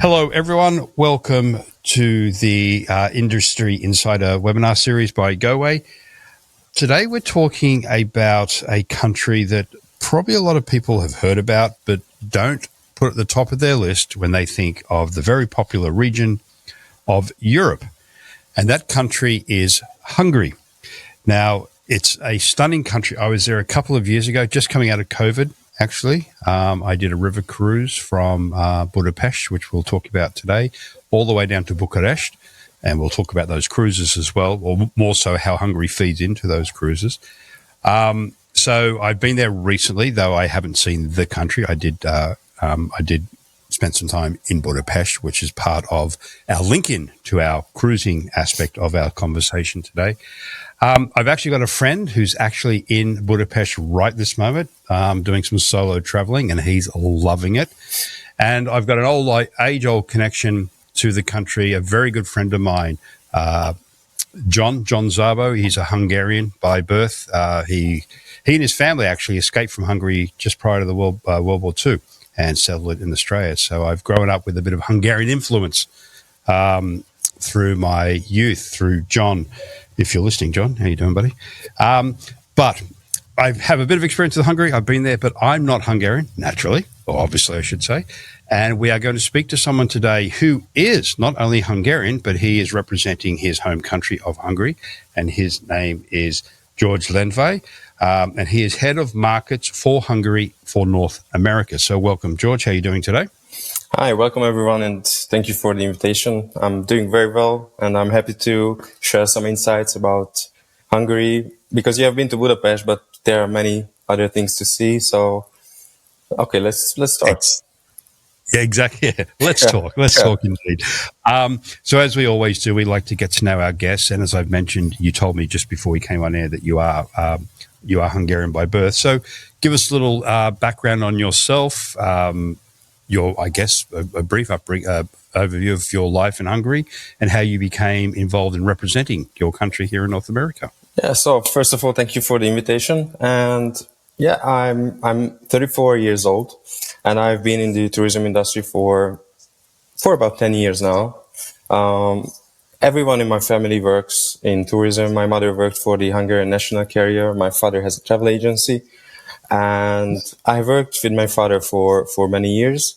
Hello, everyone. Welcome to the Industry Insider webinar series by Goway. Today, we're talking about a country that probably a lot of people have heard about, but don't put at the top of their list when they think of the very popular region of Europe. And that country is Hungary. Now, it's a stunning country. I was there a couple of years ago, just coming out of COVID. Actually, I did a river cruise from Budapest, which we'll talk about today, all the way down to Bucharest. And we'll talk about those cruises as well, or more so how Hungary feeds into those cruises. So I've been there recently, though I haven't seen the country. I did spend some time in Budapest, which is part of our link-in to our cruising aspect of our conversation today. I've actually got a friend who's actually in Budapest right this moment, doing some solo traveling, and he's loving it. And I've got an age-old connection to the country, a very good friend of mine, John Szabo. He's a Hungarian by birth. He and his family actually escaped from Hungary just prior to the World War II and settled in Australia. So I've grown up with a bit of Hungarian influence through my youth, through John. If you're listening, John, how you doing, buddy? But I have a bit of experience with Hungary. I've been there, but I'm not Hungarian, naturally, or obviously I should say. And we are going to speak to someone today who is not only Hungarian, but he is representing his home country of Hungary, and his name is George Lendvai, and he is head of markets for Hungary for North America. So welcome, George. How are you doing today? Hi, welcome everyone, and thank you for the invitation. I'm doing very well, and I'm happy to share some insights about Hungary, because you have been to Budapest, but there are many other things to see. So, okay, let's start. Yeah, exactly. Yeah. Let's talk. Let's talk indeed. So as we always do, we like to get to know our guests. And as I've mentioned, you told me just before we came on air that you are Hungarian by birth. So give us a little background on yourself. A brief overview of your life in Hungary and how you became involved in representing your country here in North America. Yeah. So first of all, thank you for the invitation. And yeah, I'm 34 years old, and I've been in the tourism industry for about 10 years now. Everyone in my family works in tourism. My mother worked for the Hungarian national carrier. My father has a travel agency. And I worked with my father for many years.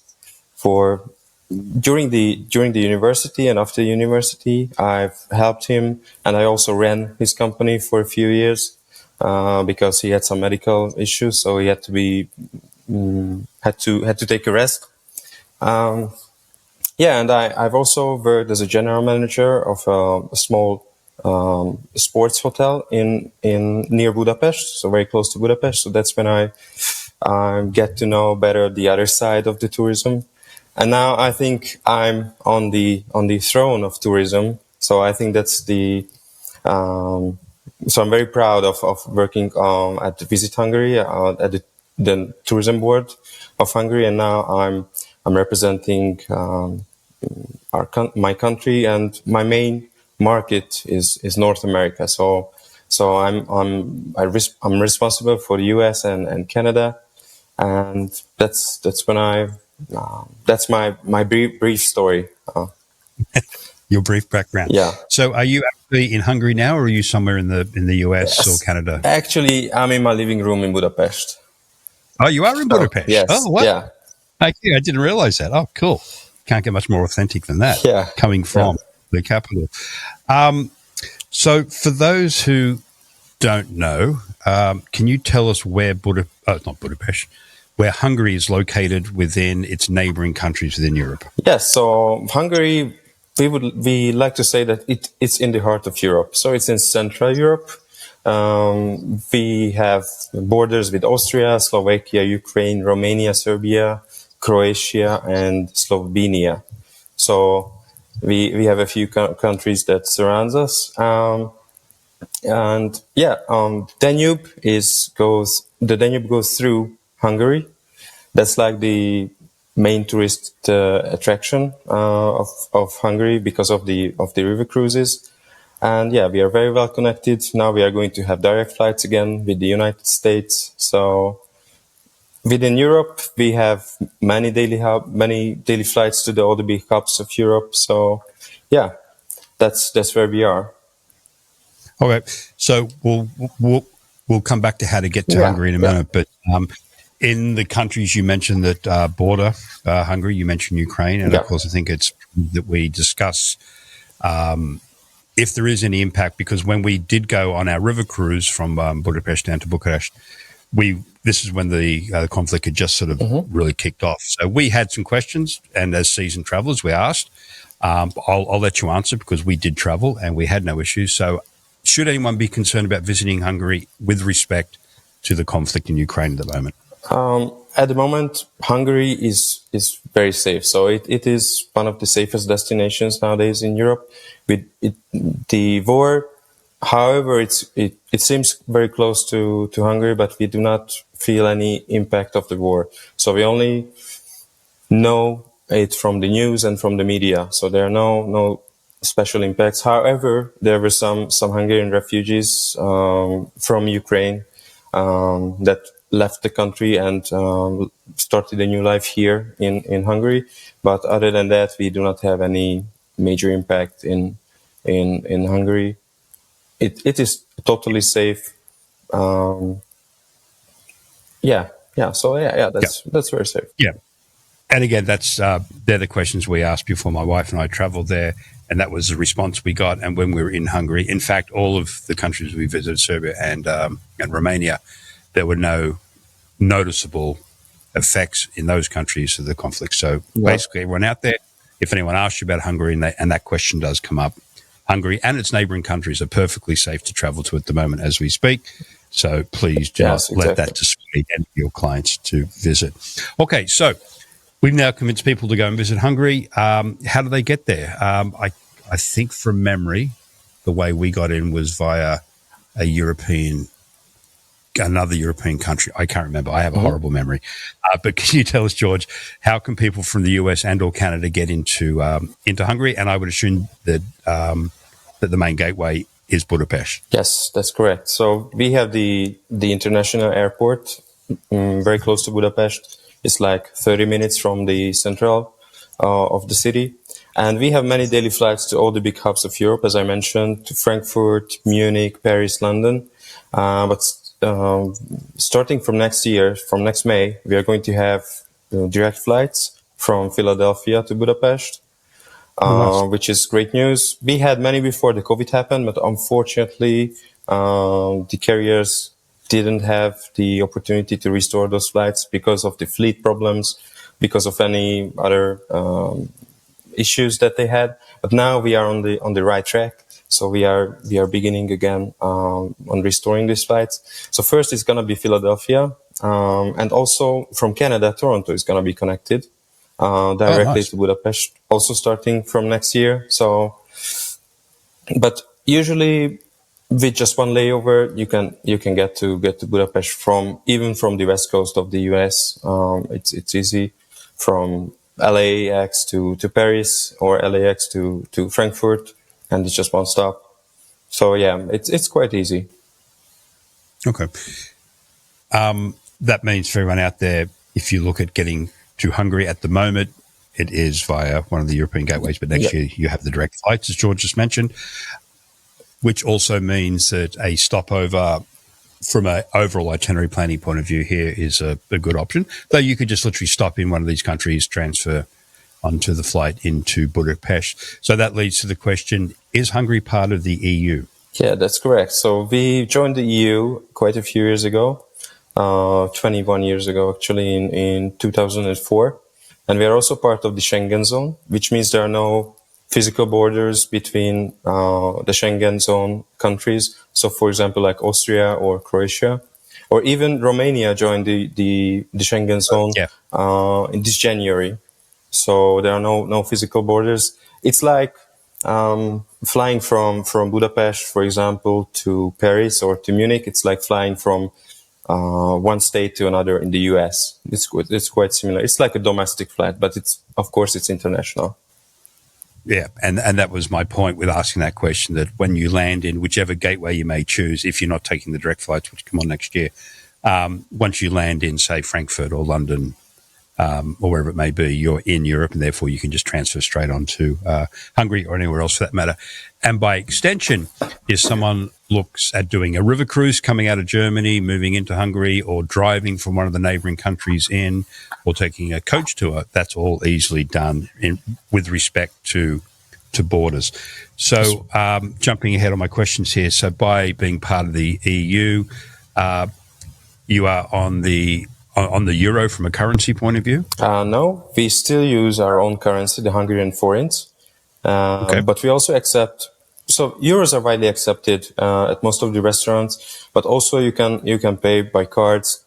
During the university and after university, I've helped him, and I also ran his company for a few years because he had some medical issues, so he had to take a rest. And I've also worked as a general manager of a small sports hotel in near Budapest, so very close to Budapest. So that's when I get to know better the other side of the tourism. And now I think I'm on the throne of tourism. So I think that's so I'm very proud of working at Visit Hungary at the tourism board of Hungary, and now I'm representing my country, and my main market is North America. So I'm responsible for the US and Canada, and that's my brief story. Your brief background. Yeah. So are you actually in Hungary now, or are you somewhere in the US or Canada? Actually, I'm in my living room in Budapest. Oh, you are in Budapest? Yes. Oh, what? Yeah. I didn't realize that. Oh, cool. Can't get much more authentic than that. Yeah. Coming from the capital. So for those who don't know, can you tell us where where Hungary is located within its neighboring countries within Europe? Yes. So Hungary, we like to say that it's in the heart of Europe. So it's in Central Europe. We have borders with Austria, Slovakia, Ukraine, Romania, Serbia, Croatia, and Slovenia. So we have a few countries that surrounds us. The Danube goes through Hungary. That's like the main tourist attraction of Hungary because of the river cruises. And yeah, we are very well connected. Now we are going to have direct flights again with the United States. So within Europe, we have many daily flights to all the big hubs of Europe. So, yeah, that's where we are. Okay, so we'll come back to how to get to Hungary in a minute, but in the countries you mentioned that border Hungary, you mentioned Ukraine, and of course, I think it's that we discuss if there is any impact, because when we did go on our river cruise from Budapest down to Bucharest, this is when the conflict had just sort of really kicked off. So we had some questions, and as seasoned travelers, we asked. I'll let you answer because we did travel and we had no issues. So should anyone be concerned about visiting Hungary with respect to the conflict in Ukraine at the moment? At the moment, Hungary is very safe. So it is one of the safest destinations nowadays in Europe. With the war, however, it seems very close to Hungary, but we do not feel any impact of the war. So we only know it from the news and from the media. So there are no special impacts. However, there were some Hungarian refugees from Ukraine that left the country and started a new life here in Hungary. But other than that, we do not have any major impact in Hungary. It is totally safe. So that's very safe. Yeah. And again, they're the questions we asked before my wife and I traveled there, and that was the response we got. And when we were in Hungary, in fact, all of the countries we visited, Serbia and Romania, there were no noticeable effects in those countries of the conflict. So basically, everyone out there, if anyone asks you about Hungary and that question does come up, Hungary and its neighbouring countries are perfectly safe to travel to at the moment as we speak. So please do not let that dissuade any of your clients to visit. Okay, so we've now convinced people to go and visit Hungary. How do they get there? I think from memory, the way we got in was via another European country. I can't remember. I have a horrible memory. But can you tell us, George, how can people from the US and or Canada get into Hungary? And I would assume that that the main gateway is Budapest. Yes, that's correct. So we have the international airport very close to Budapest. It's like 30 minutes from the central of the city. And we have many daily flights to all the big hubs of Europe, as I mentioned, to Frankfurt, Munich, Paris, London. But starting from next year, from next May, we are going to have direct flights from Philadelphia to Budapest, which is great news. We had many before the COVID happened, but unfortunately, the carriers didn't have the opportunity to restore those flights because of the fleet problems, because of any other issues that they had. But now we are on the right track. So we are beginning again on restoring these flights. So first it's gonna be Philadelphia, and also from Canada, Toronto is gonna be connected directly to Budapest, also starting from next year. So, but usually with just one layover, you can get to Budapest from the west coast of the US. It's easy from LAX to Paris or LAX to Frankfurt. And it's just one stop. So yeah, it's quite easy. Okay. That means for everyone out there, if you look at getting to Hungary at the moment, it is via one of the European gateways, but next year you have the direct flights, as George just mentioned, which also means that a stopover from an overall itinerary planning point of view here is a good option. Though you could just literally stop in one of these countries, transfer onto the flight into Budapest. So that leads to the question, is Hungary part of the EU? Yeah, that's correct. So we joined the EU quite a few years ago, 21 years ago, actually in 2004. And we are also part of the Schengen zone, which means there are no physical borders between the Schengen zone countries. So for example, like Austria or Croatia, or even Romania joined the Schengen zone in this January. So there are no physical borders. It's like flying from Budapest, for example, to Paris or to Munich. It's like flying from one state to another in the US. It's quite similar. It's like a domestic flight, but of course it's international. Yeah, and that was my point with asking that question, that when you land in whichever gateway you may choose, if you're not taking the direct flights, which come on next year, once you land in, say, Frankfurt or London, or wherever it may be, you're in Europe, and therefore you can just transfer straight on to Hungary or anywhere else for that matter. And by extension, if someone looks at doing a river cruise coming out of Germany, moving into Hungary, or driving from one of the neighbouring countries in, or taking a coach tour, that's all easily done with respect to borders. So jumping ahead on my questions here, so by being part of the EU, you are on the euro from a currency point of view? No, we still use our own currency, the Hungarian forints. Okay. But we also accept, so euros are widely accepted at most of the restaurants, but also you can pay by cards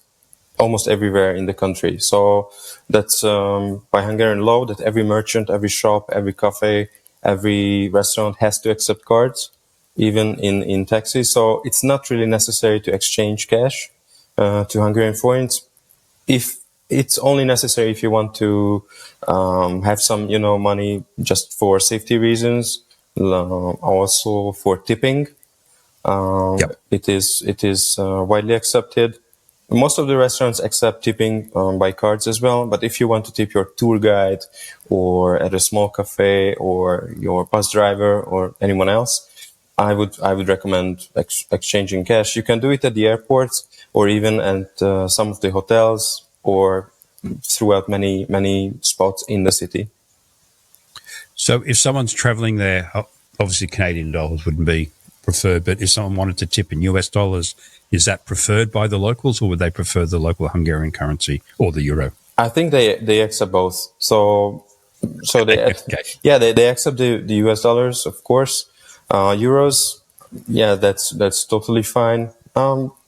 almost everywhere in the country. So that's by Hungarian law that every merchant, every shop, every cafe, every restaurant has to accept cards, even in taxis. So it's not really necessary to exchange cash to Hungarian forints. If it's only necessary if you want to have some, money just for safety reasons, also for tipping. Yep. It is widely accepted. Most of the restaurants accept tipping by cards as well. But if you want to tip your tour guide or at a small cafe or your bus driver or anyone else, I would recommend exchanging cash. You can do it at the airports or even at some of the hotels or throughout many spots in the city. So if someone's traveling there, obviously Canadian dollars wouldn't be preferred, but if someone wanted to tip in US dollars, is that preferred by the locals, or would they prefer the local Hungarian currency or the euro? I think they accept both. So they Okay. they accept the US dollars, of course. Euros, yeah, that's totally fine.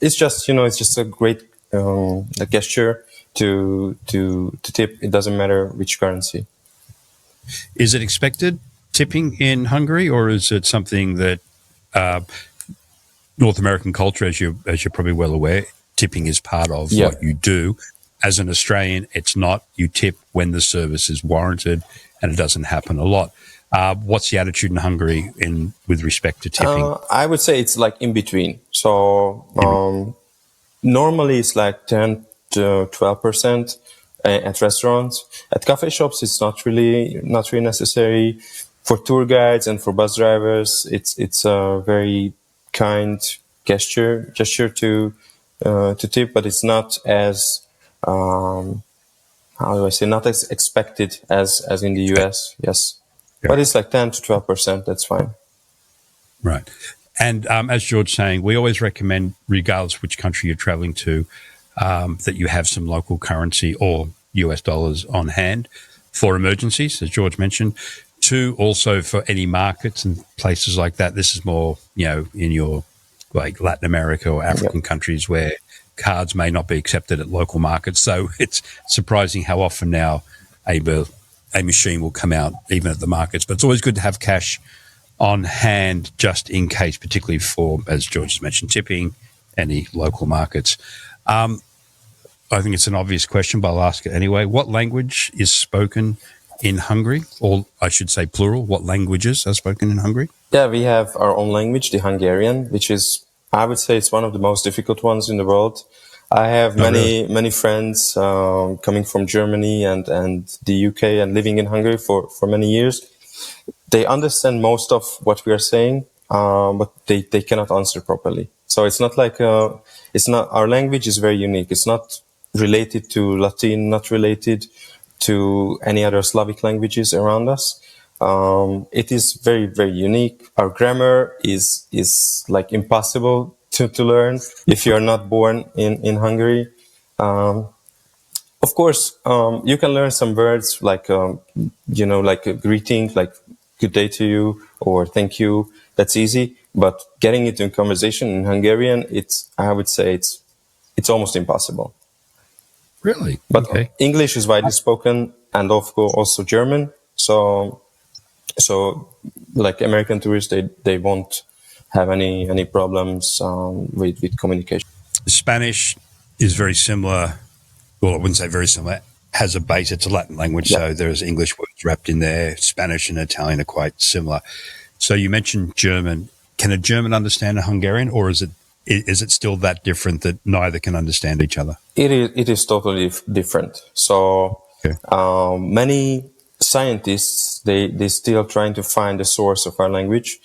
It's just a great a gesture to tip. It doesn't matter which currency. Is it expected tipping in Hungary, or is it something that North American culture, as you're probably well aware, tipping is part of what you do. As an Australian, it's not. You tip when the service is warranted, and it doesn't happen a lot. What's the attitude in Hungary with respect to tipping? I would say it's like in between. So normally it's like 10 to 12% at restaurants. At cafe shops, it's not really necessary. For tour guides and for bus drivers, it's a very kind gesture to tip, but it's not as not as expected as in the US. Yes. Yeah. But it's like 10 to 12%. That's fine. Right. And as George's saying, we always recommend, regardless which country you're traveling to, that you have some local currency or US dollars on hand for emergencies, as George mentioned. Two, also for any markets and places like that. This is more, in your like Latin America or African countries where cards may not be accepted at local markets. So it's surprising how often now a machine will come out even at the markets. But it's always good to have cash on hand just in case, particularly for, as George mentioned, tipping any local markets. I think it's an obvious question, but I'll ask it anyway. What language is spoken in Hungary? Or I should say plural, what languages are spoken in Hungary? Yeah, we have our own language, the Hungarian, which is, I would say, it's one of the most difficult ones in the world. I have many friends coming from Germany and the UK and living in Hungary for many years. They understand most of what we are saying, but they cannot answer properly. So it's not like, our language is very unique. It's not related to Latin, not related to any other Slavic languages around us. It is very, very unique. Our grammar is like impossible to learn if you're not born in Hungary. Of course, you can learn some words like, like a greeting, like good day to you or thank you. That's easy. But getting it in conversation in Hungarian, I would say it's almost impossible. Really? But okay. English is widely spoken, and of course also German. So like American tourists, they won't have any problems with communication. Spanish is very similar. Well, I wouldn't say very similar. Has a base. It's a Latin language, so there's English words wrapped in there. Spanish and Italian are quite similar. So you mentioned German. Can a German understand a Hungarian, or is it Is it still that different that neither can understand each other? It is totally different. So Okay. many scientists they still trying to find the source of our language,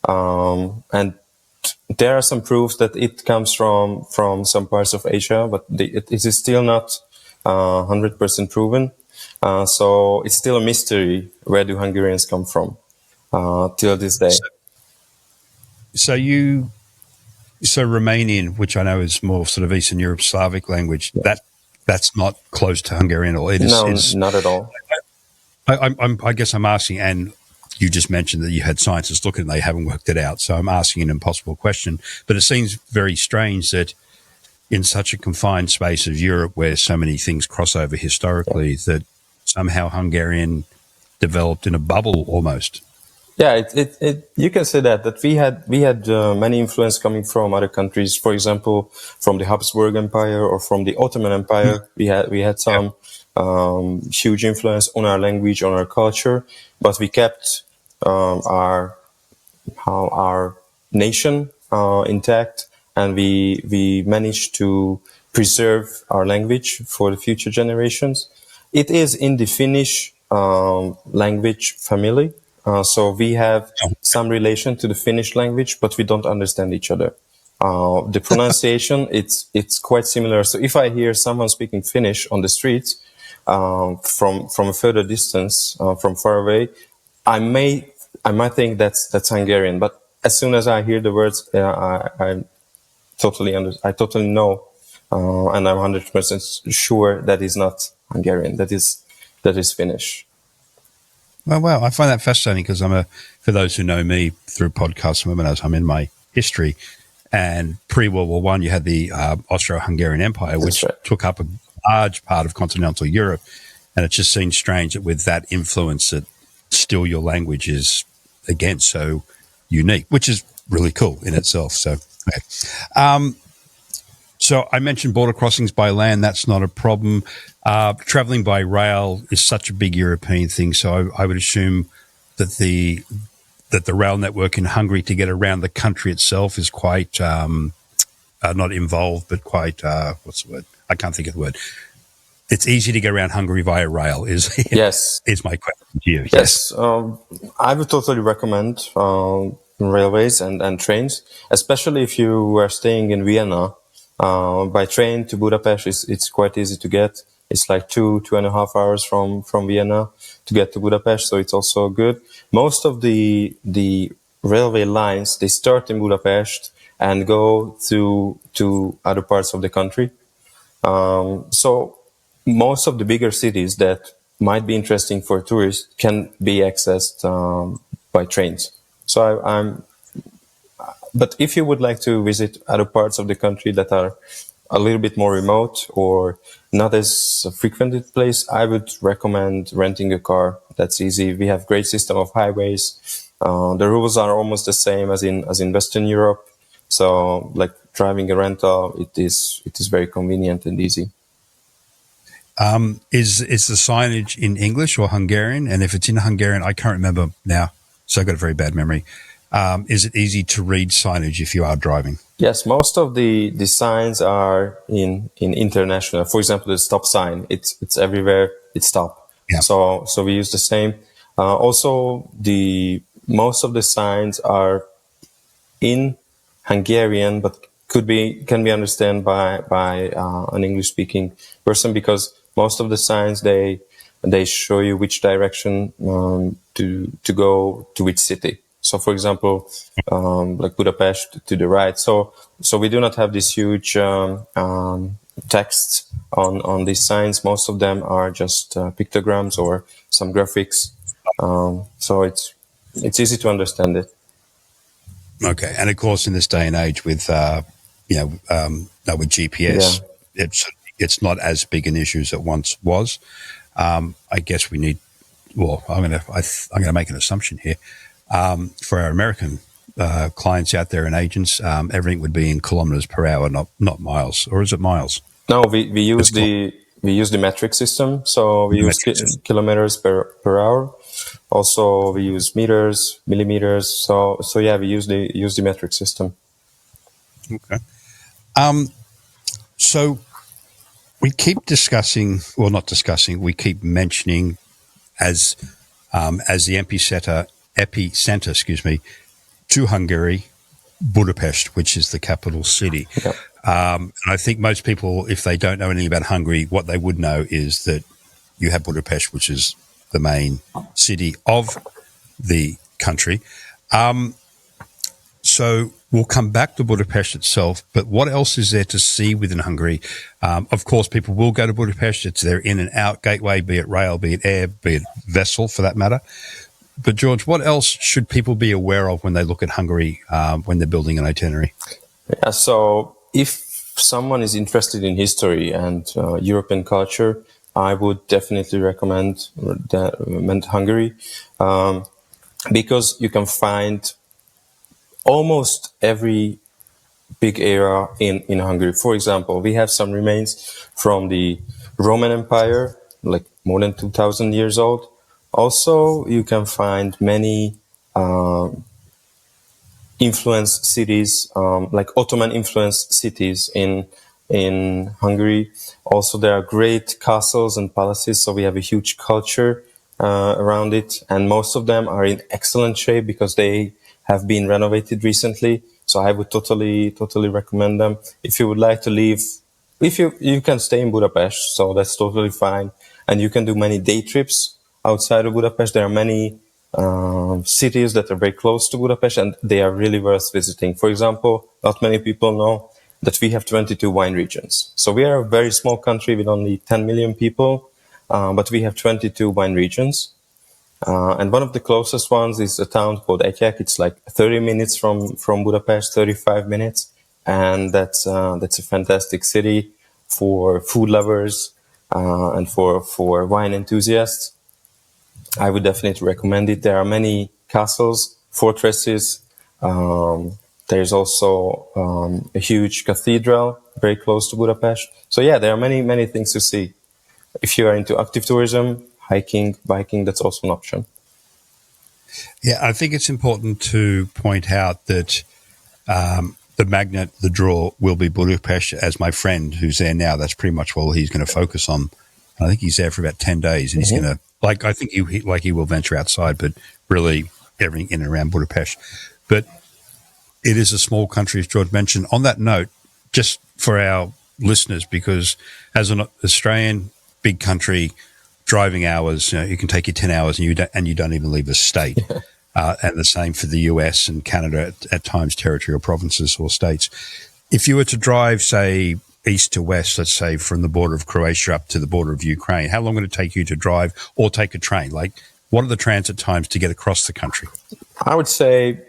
and there are some proofs that it comes from some parts of Asia, but it is still not 100% proven. So it's still a mystery. Where do Hungarians come from till this day? So Romanian, which I know is more sort of Eastern Europe Slavic language, Yeah. that's not close to Hungarian, or No, it's. not at all. I guess I'm asking, and you just mentioned that you had scientists look at it and they haven't worked it out. So I'm asking an impossible question, but it seems very strange that in such a confined space of Europe where so many things cross over historically, that somehow Hungarian developed in a bubble almost. Yeah, you can say that we had many influence coming from other countries. For example, from the Habsburg Empire or from the Ottoman Empire, we had some huge influence on our language, on our culture, but we kept our nation intact, and we managed to preserve our language for the future generations. It is in the Finnish language family. So we have some relation to the Finnish language, but we don't understand each other. The pronunciation, it's quite similar. So if I hear someone speaking Finnish on the streets from a further distance, from far away, I might think that's Hungarian. But as soon as I hear the words, I totally know, and I'm 100% sure that is not Hungarian. That is Finnish. Oh, wow. I find that fascinating because for those who know me through podcasts and webinars, I'm in my history. And pre-World War One, you had the Austro-Hungarian Empire, which took up a large part of continental Europe. And it just seems strange that with that influence that still your language is, again, so unique, which is really cool in itself. So, okay. So I mentioned border crossings by land. That's not a problem. Traveling by rail is such a big European thing. So I would assume that the rail network in Hungary to get around the country itself is quite not involved, but quite what's the word? I can't think of the word. It's easy to get around Hungary via rail. Yes. Is my question to you? Yes. I would totally recommend railways and trains, especially if you are staying in Vienna. By train to Budapest, it's quite easy to get. It's like 2.5 hours from Vienna to get to Budapest, so it's also good. Most of the railway lines, they start in Budapest and go to other parts of the country. So most of the bigger cities that might be interesting for tourists can be accessed by trains. So but if you would like to visit other parts of the country that are a little bit more remote or not as frequented place, I would recommend renting a car. That's easy. We have great system of highways. The rules are almost the same as in Western Europe. So like driving a rental, it is very convenient and easy. Is the signage in English or Hungarian? And if it's in Hungarian, I can't remember now, so I've got a very bad memory. Is it easy to read signage if you are driving? Yes, most of the signs are in international. For example, the stop sign, it's everywhere. It's stop. Yeah. So we use the same. Also, most of the signs are in Hungarian, but can be understood by an English speaking person, because most of the signs they show you which direction to go to which city. So, for example, like Budapest to the right. So we do not have this huge text on these signs. Most of them are just pictograms or some graphics. So it's easy to understand it. Okay, and of course, in this day and age, with with GPS, it's not as big an issue as it once was. I guess we need. Well, I'm gonna make an assumption here. For our American clients out there and agents, everything would be in kilometers per hour, not miles. Or is it miles? No, we use the metric system. So we use kilometers per hour. Also, we use meters, millimeters. So yeah, we use the metric system. Okay. So we keep discussing, well, not discussing, we keep mentioning as the epicenter, to Hungary, Budapest, which is the capital city. Yeah. And I think most people, if they don't know anything about Hungary, what they would know is that you have Budapest, which is the main city of the country. So we'll come back to Budapest itself, but what else is there to see within Hungary? Of course, people will go to Budapest. It's their in and out gateway, be it rail, be it air, be it vessel for that matter. But George, what else should people be aware of when they look at Hungary when they're building an itinerary? Yeah, so if someone is interested in history and European culture, I would definitely recommend Hungary because you can find almost every big era in Hungary. For example, we have some remains from the Roman Empire, like more than 2,000 years old. Also, you can find many influenced cities, like Ottoman influenced cities in Hungary. Also, there are great castles and palaces, so we have a huge culture around it, and most of them are in excellent shape because they have been renovated recently. So I would totally recommend them. If you would like to leave, if you can stay in Budapest, so that's totally fine, and you can do many day trips outside of Budapest. There are many cities that are very close to Budapest, and they are really worth visiting. For example, not many people know that we have 22 wine regions. So we are a very small country with only 10 million people, but we have 22 wine regions. And one of the closest ones is a town called Etyek. It's like 30 minutes from Budapest, 35 minutes. And that's a fantastic city for food lovers and for wine enthusiasts. I would definitely recommend it. There are many castles, fortresses. There's also a huge cathedral very close to Budapest. So yeah, there are many things to see. If you are into active tourism, hiking, biking, that's also an option. Yeah, I think it's important to point out that the magnet, the draw, will be Budapest. As my friend who's there now, that's pretty much all he's going to focus on. I think he's there for about 10 days, and he's going to, I think he will venture outside, but really everything in and around Budapest. But it is a small country, as George mentioned. On that note, just for our listeners, because as an Australian, big country, driving hours, you can take you 10 hours and you don't even leave the state. And the same for the US and Canada, at times territorial provinces or states. If you were to drive, say, east to west, let's say from the border of Croatia up to the border of Ukraine, how long would it take you to drive or take a train? Like, what are the transit times to get across the country? I would say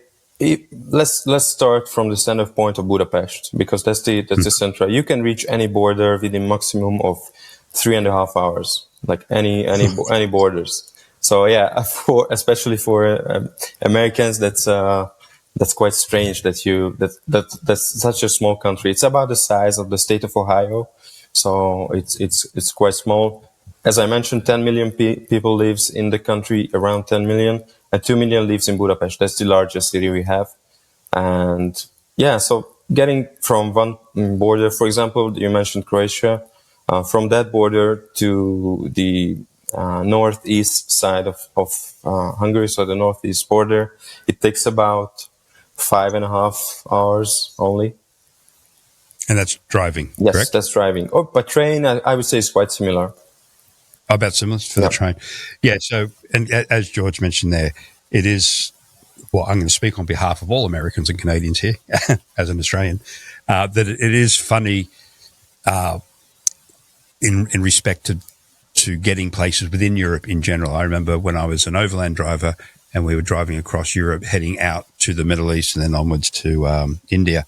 let's start from the center point of Budapest, because that's the center. You can reach any border within maximum of 3.5 hours, like any borders. So yeah, especially for Americans, that's quite strange that's such a small country. It's about the size of the state of Ohio, so it's quite small. As I mentioned, 10 million people lives in the country, around 10 million, and 2 million lives in Budapest. That's the largest city we have. And yeah, so getting from one border, for example, you mentioned Croatia, from that border to the northeast side of Hungary, so the northeast border, it takes about 5.5 hours only. And that's driving, yes, correct? That's driving. Oh, by train, I would say it's quite similar. About similar for the train. Yeah, so, and as George mentioned there, it is, well, I'm going to speak on behalf of all Americans and Canadians here, as an Australian, that it is funny in respect to getting places within Europe in general. I remember when I was an overland driver and we were driving across Europe, heading out to the Middle East and then onwards to India,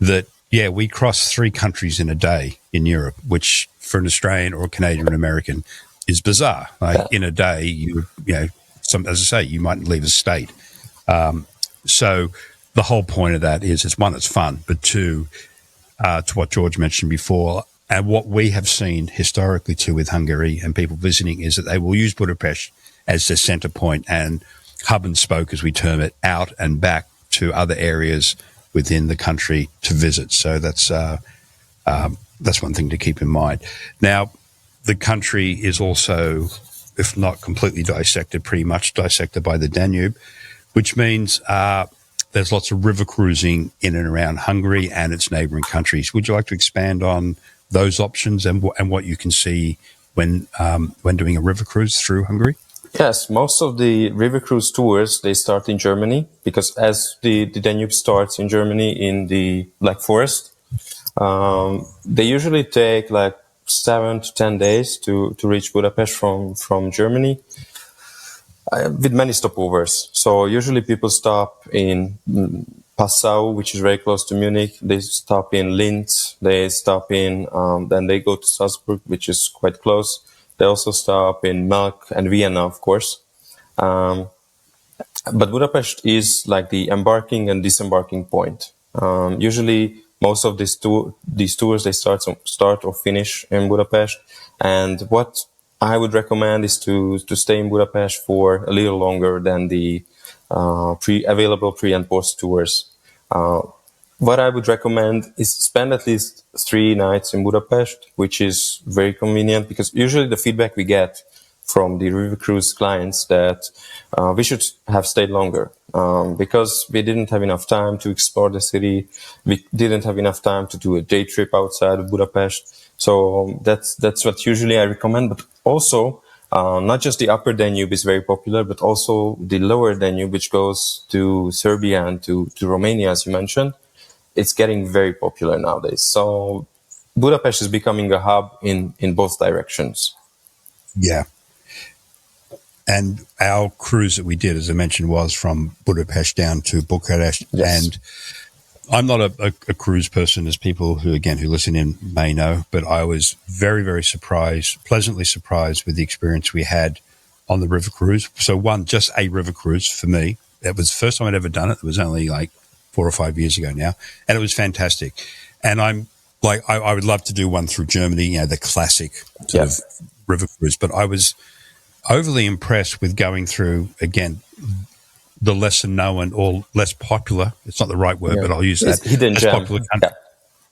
that, yeah, we crossed 3 countries in a day in Europe, which for an Australian or a Canadian or an American is bizarre. Like, in a day, you know, as I say, you might leave a state. So the whole point of that is, it's one, it's fun, but two, to what George mentioned before, and what we have seen historically too with Hungary and people visiting, is that they will use Budapest as their centre point and hub and spoke, as we term it, out and back to other areas within the country to visit. So that's one thing to keep in mind. Now, the country is also, if not completely dissected, pretty much dissected by the Danube, which means there's lots of river cruising in and around Hungary and its neighbouring countries. Would you like to expand on those options and what you can see when doing a river cruise through Hungary? Yes, most of the river cruise tours, they start in Germany, because as the Danube starts in Germany in the Black Forest, they usually take like 7 to 10 days to reach Budapest from Germany, with many stopovers. So usually people stop in Passau, which is very close to Munich. They stop in Linz. They stop in, then they go to Salzburg, which is quite close. They also stop in Melk and Vienna, of course. But Budapest is like the embarking and disembarking point. Usually most of these tours, they start or finish in Budapest. And what I would recommend is to stay in Budapest for a little longer than the available pre and post tours. What I would recommend is spend at least 3 nights in Budapest, which is very convenient, because usually the feedback we get from the river cruise clients that we should have stayed longer, because we didn't have enough time to explore the city. We didn't have enough time to do a day trip outside of Budapest. So that's what usually I recommend. But also, not just the upper Danube is very popular, but also the lower Danube, which goes to Serbia and to Romania, as you mentioned. It's getting very popular nowadays. So Budapest is becoming a hub in both directions. Yeah. And our cruise that we did, as I mentioned, was from Budapest down to Bucharest. Yes. And I'm not a cruise person, as people who listen in may know, but I was very, very pleasantly surprised with the experience we had on the river cruise. So just a river cruise for me. It was the first time I'd ever done it. It was only like 4 or 5 years ago now. And it was fantastic. And I'm like, I would love to do one through Germany, the classic sort of river cruise. But I was overly impressed with going through, again, the lesser known or less popular, it's not the right word, but I'll use that. Hidden gem. Popular country.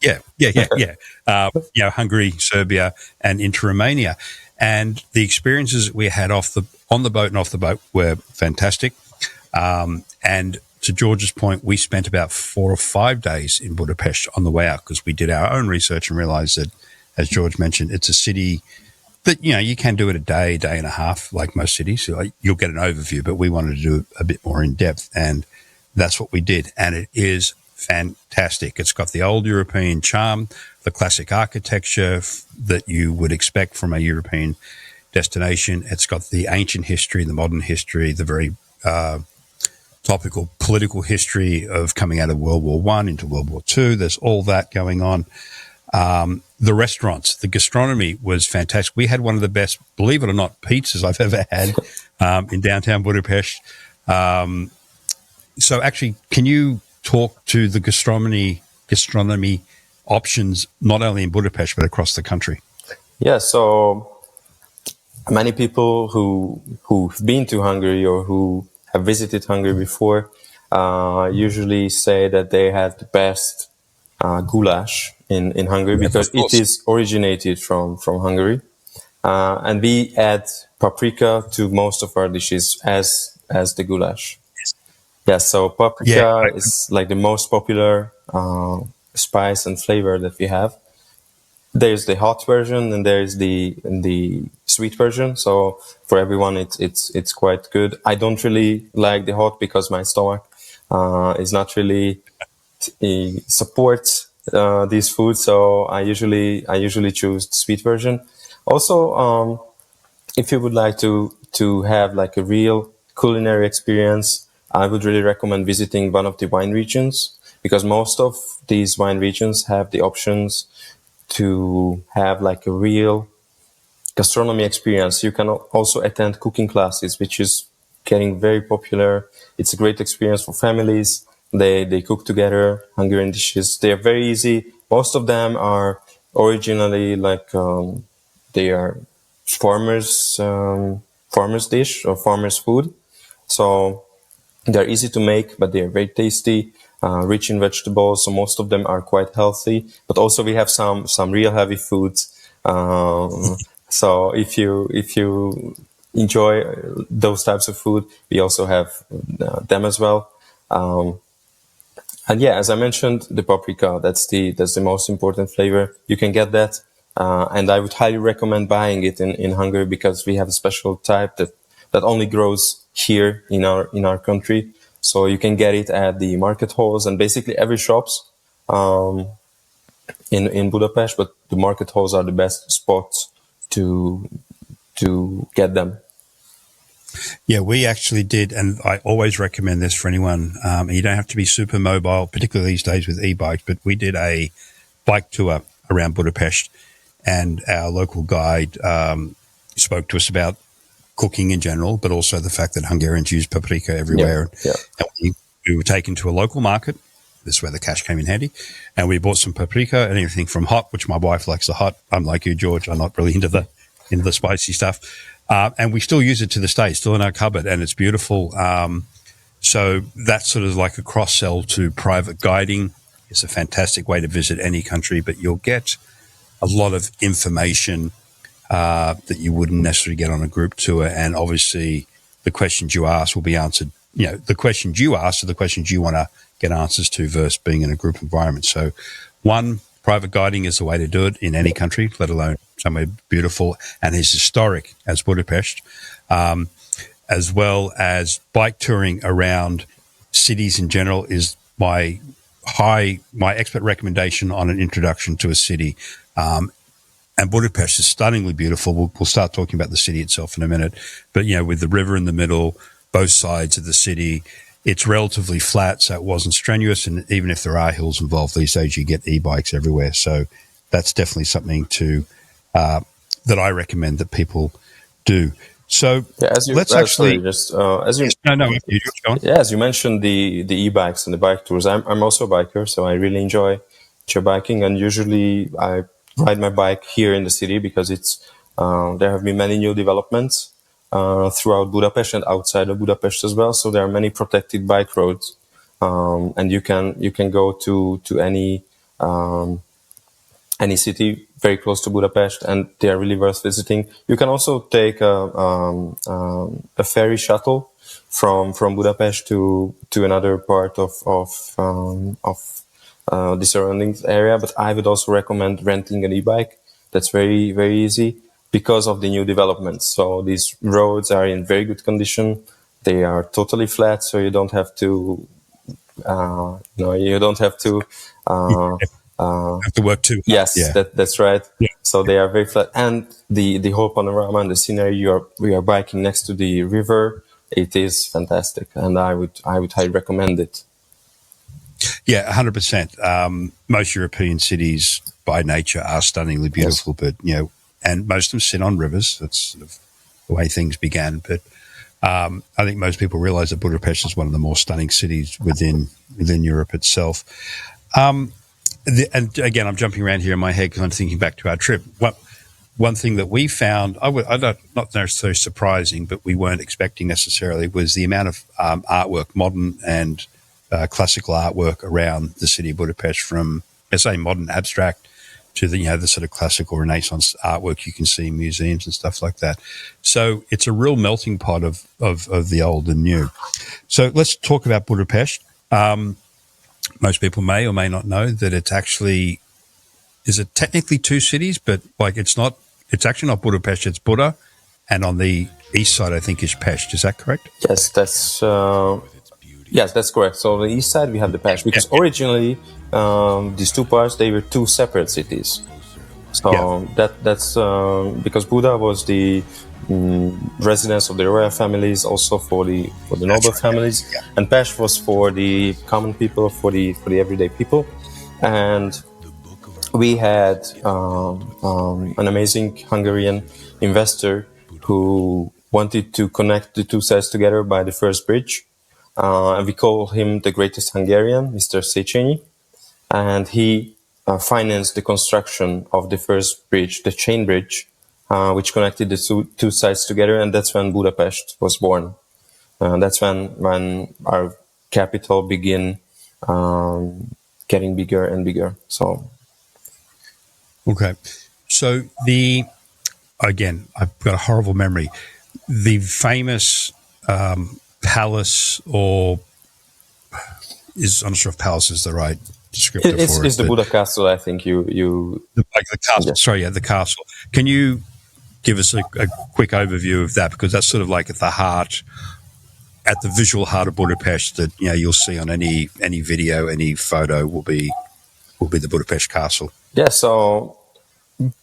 Yeah. Hungary, Serbia, and into Romania. And the experiences that we had on the boat and off the boat were fantastic. And to George's point, we spent about 4 or 5 days in Budapest on the way out, because we did our own research and realized that, as George mentioned, it's a city that, you can do it a day and a half, like most cities. So you'll get an overview, but we wanted to do a bit more in depth, and that's what we did. And it is fantastic. It's got the old European charm, the classic architecture that you would expect from a European destination. It's got the ancient history, the modern history, the very topical political history of coming out of World War I into World War II. There's all that going on. The restaurants, the gastronomy was fantastic. We had one of the best, believe it or not, pizzas I've ever had in downtown Budapest. So actually, can you talk to the gastronomy options, not only in Budapest, but across the country? Yeah, so many people who've been to Hungary or who have visited Hungary before usually say that they had the best goulash in Hungary, because it is originated from Hungary. And we add paprika to most of our dishes as the goulash. Yeah, so paprika is like the most popular spice and flavor that we have. There's the hot version and there's the sweet version. So for everyone, it's quite good. I don't really like the hot because my stomach is not really supports these foods. So I usually choose the sweet version. Also, if you would like to have like a real culinary experience, I would really recommend visiting one of the wine regions, because most of these wine regions have the options to have like a real gastronomy experience. You can also attend cooking classes, which is getting very popular. It's a great experience for families. They cook together Hungarian dishes. They are very easy. Most of them are originally like they are farmers dish or farmers food. So they're easy to make, but they are very tasty. rich in vegetables. So most of them are quite healthy, but also we have some real heavy foods. So if you enjoy those types of food, we also have them as well. And yeah, as I mentioned, the paprika, that's the most important flavor. You can get that. And I would highly recommend buying it in Hungary, because we have a special type that only grows here in our country. So you can get it at the market halls and basically every shops in Budapest, but the market halls are the best spots to get them. Yeah, we actually did, and I always recommend this for anyone. You don't have to be super mobile, particularly these days with e-bikes, but we did a bike tour around Budapest, and our local guide spoke to us about cooking in general, but also the fact that Hungarians use paprika everywhere. Yeah. And we were taken to a local market. This is where the cash came in handy. And we bought some paprika and everything from hot, which my wife likes the hot. I'm like you, George. I'm not really into the spicy stuff. And we still use it to this day, still in our cupboard, and it's beautiful. So that's sort of like a cross-sell to private guiding. It's a fantastic way to visit any country, but you'll get a lot of information that you wouldn't necessarily get on a group tour. And obviously the questions you ask will be answered. You know, the questions you ask are the questions you want to get answers to versus being in a group environment. So private guiding is the way to do it in any country, let alone somewhere beautiful and as historic as Budapest, as well as bike touring around cities in general is my expert recommendation on an introduction to a city. And Budapest is stunningly beautiful. We'll start talking about the city itself in a minute. But, you know, with the river in the middle, both sides of the city, it's relatively flat, so it wasn't strenuous. And even if there are hills involved these days, you get e-bikes everywhere. So that's definitely something that I recommend that people do. So yeah, as you mentioned the e-bikes and the bike tours. I'm also a biker, so I really enjoy biking, and usually I ride my bike here in the city because there have been many new developments throughout Budapest and outside of Budapest as well. So there are many protected bike roads, and you can go to any city very close to Budapest, and they are really worth visiting. You can also take a ferry shuttle from Budapest to another part of the surroundings area. But I would also recommend renting an e-bike. That's very, very easy because of the new developments. So these roads are in very good condition. They are totally flat, so you don't have to have to work too. Yes, yeah. That's right. Yeah. So they are very flat, and the whole panorama and the scenery. We are biking next to the river. It is fantastic, and I would highly recommend it. Yeah, 100%. Most European cities by nature are stunningly beautiful, yes. But and most of them sit on rivers. That's sort of the way things began. But I think most people realize that Budapest is one of the more stunning cities within Europe itself. And again, I'm jumping around here in my head because I'm thinking back to our trip. One thing that we found, not necessarily surprising, but we weren't expecting necessarily, was the amount of artwork, modern and classical artwork around the city of Budapest, from, let's say, modern abstract to the sort of classical Renaissance artwork you can see in museums and stuff like that. So it's a real melting pot of the old and new. So let's talk about Budapest. Most people may or may not know that it's actually, is it technically two cities, but it's actually not Budapest, it's Buda, and on the east side I think is Pest. Is that correct? Yes, that's correct. So on the east side we have the Pest, because originally these two parts, they were two separate cities. So that's because Buda was the residence of the royal families, also for the noble families, and Pest was for the common people, for the everyday people. And we had an amazing Hungarian investor who wanted to connect the two sides together by the first bridge, and we call him the greatest Hungarian, Mr. Széchenyi, and he financed the construction of the first bridge, the chain bridge, which connected the two sides together, and that's when Budapest was born. That's when our capital began getting bigger and bigger. So Okay. So again, I've got a horrible memory. The famous palace, or I'm not sure if palace is the right descriptor for it, it's the but Buda Castle. I think you like the castle. yeah. Sorry, yeah, the castle. Can you give us a quick overview of that? Because that's sort of like at the visual heart of Budapest that you'll see on any video, any photo will be the Budapest castle. Yeah, so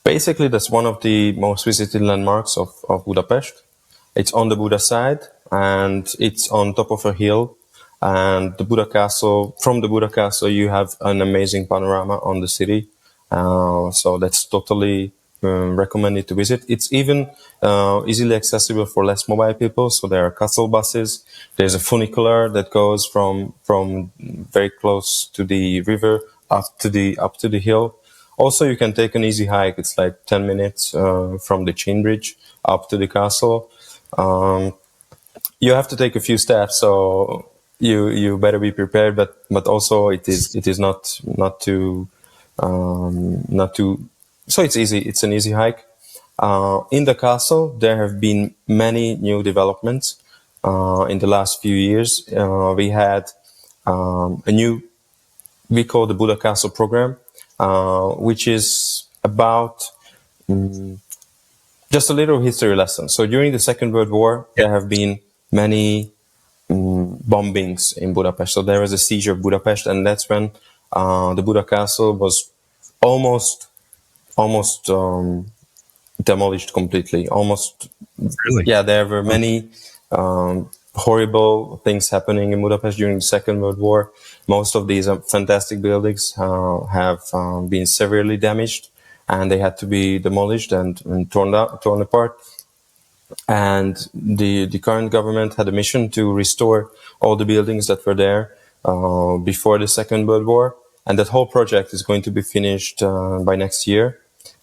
basically that's one of the most visited landmarks of Budapest. It's on the Buda side and it's on top of a hill. And the Buda Castle, from the Buda Castle, you have an amazing panorama on the city. So that's totally recommended to visit. It's even easily accessible for less mobile people. So there are castle buses. There's a funicular that goes from very close to the river up to the hill. Also, you can take an easy hike. It's like 10 minutes from the chain bridge up to the castle. You have to take a few steps, so you better be prepared. But also it is not too. So it's easy. It's an easy hike. In the castle, there have been many new developments in the last few years. We had we call the Buda Castle program, which is about just a little history lesson. So during the Second World War, there have been many bombings in Budapest. So there was a siege of Budapest, and that's when the Buda Castle was almost demolished completely. Almost, Really? yeah. There were many horrible things happening in Budapest during the Second World War. Most of these fantastic buildings have been severely damaged, and they had to be demolished and torn apart. And the current government had a mission to restore all the buildings that were there before the Second World War, and that whole project is going to be finished by next year.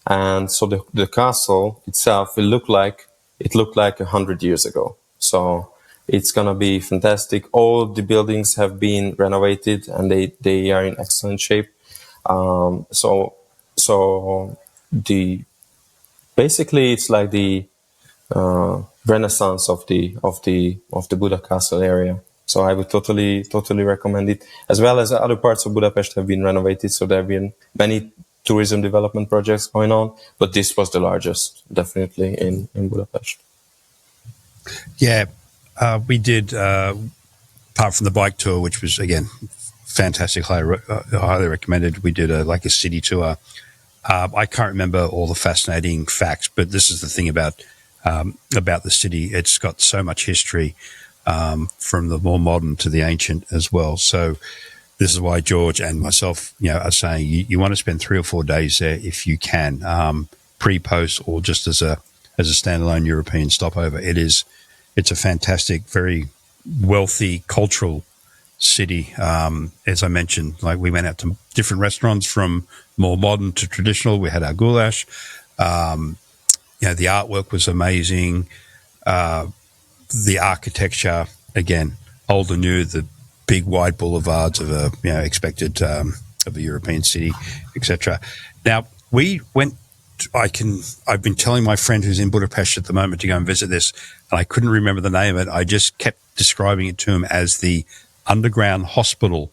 And so the castle itself will looked like 100 years ago. So it's gonna be fantastic. All the buildings have been renovated and they are in excellent shape. So the basically it's like the renaissance of the Buda Castle area. So I would totally recommend it. As well as other parts of Budapest have been renovated. So there have been many tourism development projects going on, but this was the largest, definitely, in Budapest. Yeah, we did, apart from the bike tour, which was, again, fantastic, highly recommended. We did a city tour. I can't remember all the fascinating facts, but this is the thing about the city. It's got so much history, from the more modern to the ancient as well. So this is why George and myself, are saying you want to spend 3 or 4 days there if you can, pre-post or just as a standalone European stopover. It's a fantastic, very wealthy cultural city. As I mentioned, like we went out to different restaurants from more modern to traditional. We had our goulash. The artwork was amazing. The architecture, again, old and new, the big wide boulevards of expected of a European city, etc. Now we went. I've been telling my friend who's in Budapest at the moment to go and visit this, and I couldn't remember the name of it. I just kept describing it to him as the underground hospital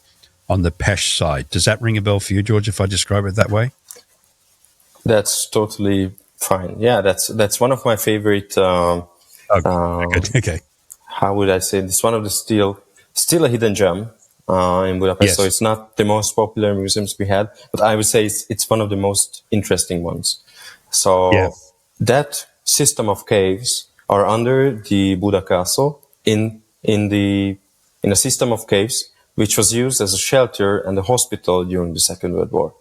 on the Pest side. Does that ring a bell for you, George, if I describe it that way? That's totally fine. Yeah, that's one of my favorite. Okay. How would I say? It's one of the still a hidden gem in Budapest. Yes. So it's not the most popular museums we had, but I would say it's one of the most interesting ones. So that system of caves are under the Buda Castle in a system of caves which was used as a shelter and a hospital during the Second World War.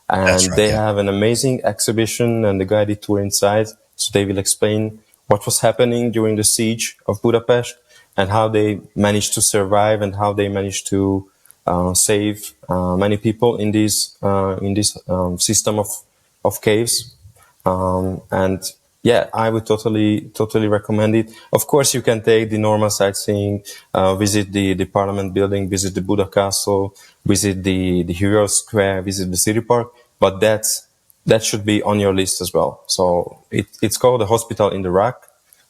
And they have an amazing exhibition and a guided tour inside. So they will explain what was happening during the siege of Budapest and how they managed to survive and how they managed to save many people in this system of caves. And yeah, I would totally recommend it. Of course, you can take the normal sightseeing, visit the Parliament building, visit the Buda Castle, visit the Hero Square, visit the City Park, but that should be on your list as well. So it's called the Hospital in the Rock,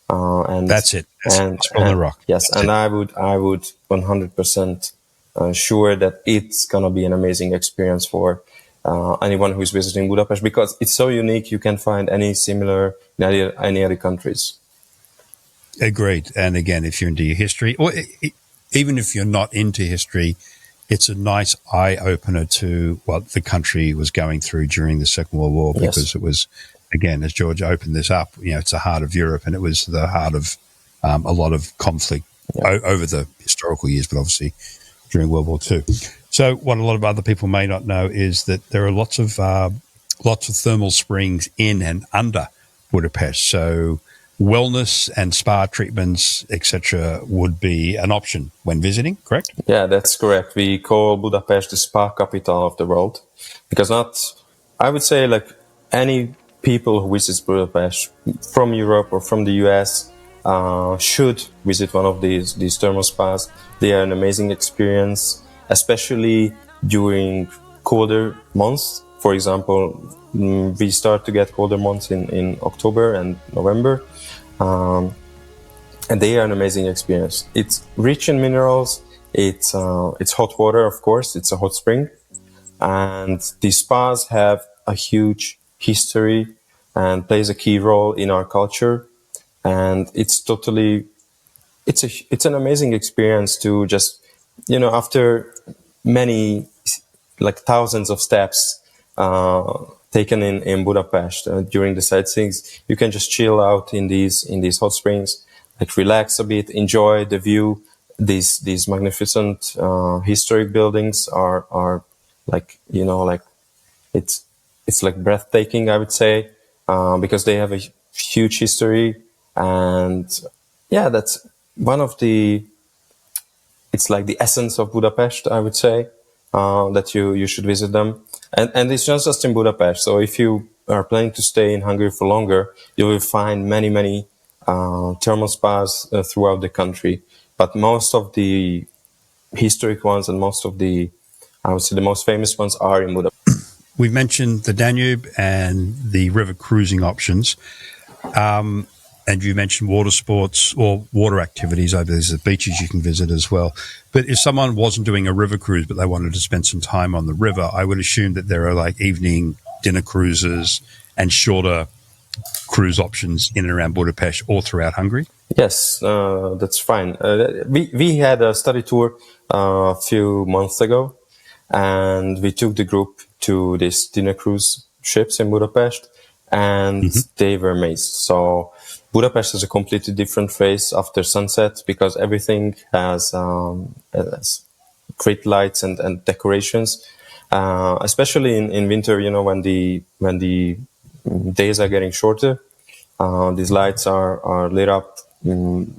and That's it. That's on the rock. yes, That's and it. I would 100% sure that it's gonna be an amazing experience for anyone who's visiting Budapest, because it's so unique. You can find any similar in any other countries. Agreed. And again, if you're into your history, or even if you're not into history, it's a nice eye opener to what the country was going through during the Second World War, because Yes. it was, again, as George opened this up, it's the heart of Europe, and it was the heart of a lot of conflict over the historical years, but obviously during World War II. So what a lot of other people may not know is that there are lots of thermal springs in and under Budapest. So wellness and spa treatments, etc., would be an option when visiting, correct? Yeah, that's correct. We call Budapest the spa capital of the world, because I would say, like, any people who visits Budapest from Europe or from the US should visit one of these thermal spas. They are an amazing experience, especially during colder months. For example, we start to get colder months in October and November. And they are an amazing experience. It's rich in minerals. It's hot water, of course. It's a hot spring, and these spas have a huge history and plays a key role in our culture. And it's an amazing experience to just, after many, like, thousands of steps taken in Budapest during the sightseeing, you can just chill out in these hot springs, like, relax a bit, enjoy the view. These magnificent historic buildings are like, it's like breathtaking, I would say, because they have a huge history. And yeah, that's one of it's like the essence of Budapest, I would say, that you should visit them. And it's not just in Budapest. So if you are planning to stay in Hungary for longer, you will find many thermal spas throughout the country. But most of the historic ones and I would say the most famous ones are in Budapest. We've mentioned the Danube and the river cruising options. And you mentioned water sports or water activities. There's the beaches you can visit as well. But if someone wasn't doing a river cruise, but they wanted to spend some time on the river, I would assume that there are, like, evening dinner cruises and shorter cruise options in and around Budapest or throughout Hungary. Yes, that's fine. We had a study tour a few months ago, and we took the group to these dinner cruise ships in Budapest, and they were amazed. So Budapest is a completely different face after sunset, because everything has great lights and decorations, especially in winter. When the days are getting shorter, these lights are lit up in